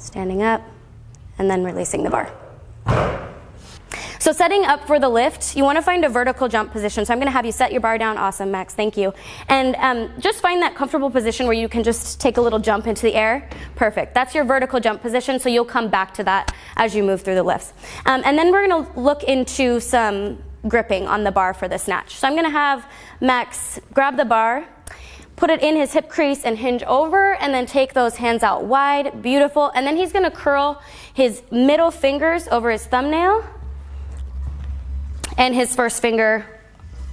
standing up, and then releasing the bar. So setting up for the lift, you want to find a vertical jump position. So I'm going to have you set your bar down. Awesome, Max, thank you. And just find that comfortable position where you can just take a little jump into the air. Perfect. That's your vertical jump position, so you'll come back to that as you move through the lifts. And then we're going to look into some gripping on the bar for the snatch. So I'm going to have Max grab the bar, put it in his hip crease and hinge over, and then take those hands out wide. Beautiful. And then he's going to curl his middle fingers over his thumbnail and his first finger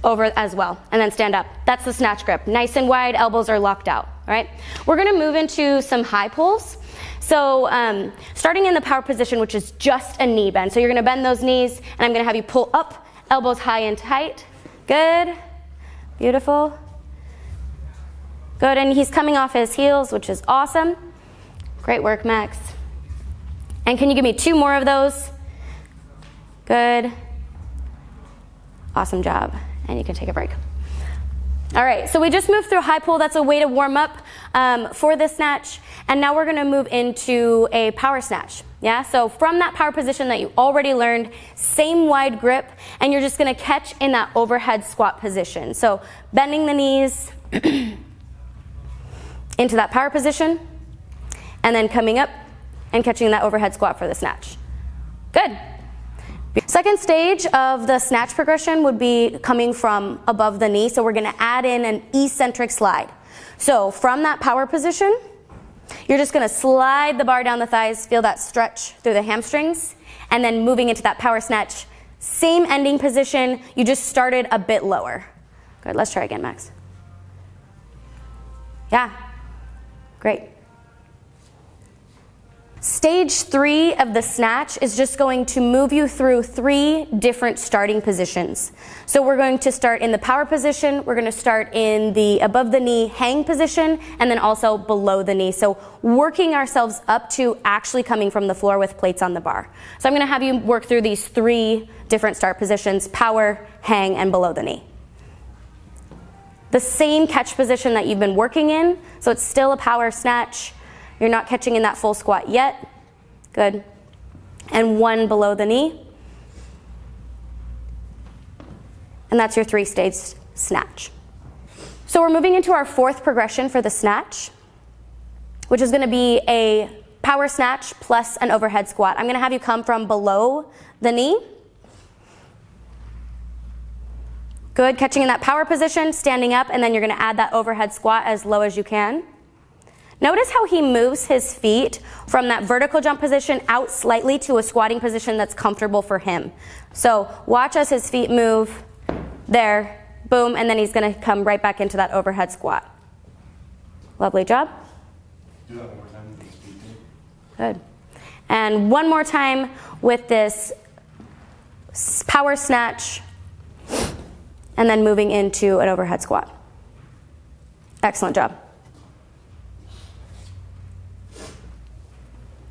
over as well, and then stand up. That's the snatch grip. Nice and wide, elbows are locked out, all right? We're gonna move into some high pulls. So starting in the power position, which is just a knee bend. So you're gonna bend those knees, and I'm gonna have you pull up, elbows high and tight. Good, beautiful. Good, and he's coming off his heels, which is awesome. Great work, Max. And can you give me 2 more of those? Good. Awesome job, and you can take a break. All right, so we just moved through high pull. That's a way to warm up for the snatch, and now we're gonna move into a power snatch. Yeah, so from that power position that you already learned, same wide grip, and you're just gonna catch in that overhead squat position. So bending the knees into that power position, and then coming up and catching that overhead squat for the snatch. Good. Second stage of the snatch progression would be coming from above the knee, so we're going to add in an eccentric slide. So from that power position, you're just going to slide the bar down the thighs, feel that stretch through the hamstrings, and then moving into that power snatch, same ending position, you just started a bit lower. Good, let's try again, Max. Yeah, great. Stage 3 of the snatch is just going to move you through 3 different starting positions. So we're going to start in the power position, we're going to start in the above the knee hang position, and then also below the knee. So working ourselves up to actually coming from the floor with plates on the bar. So I'm going to have you work through these 3 different start positions: power, hang, and below the knee. The same catch position that you've been working in, so it's still a power snatch. You're not catching in that full squat yet. Good. And 1 below the knee. And that's your 3-stage snatch. So we're moving into our 4th progression for the snatch, which is going to be a power snatch plus an overhead squat. I'm going to have you come from below the knee. Good. Catching in that power position, standing up, and then you're going to add that overhead squat as low as you can. Notice how he moves his feet from that vertical jump position out slightly to a squatting position that's comfortable for him. So watch as his feet move there, boom, and then he's going to come right back into that overhead squat. Lovely job. Do that one more time with his feet. Good. And one more time with this power snatch, and then moving into an overhead squat. Excellent job.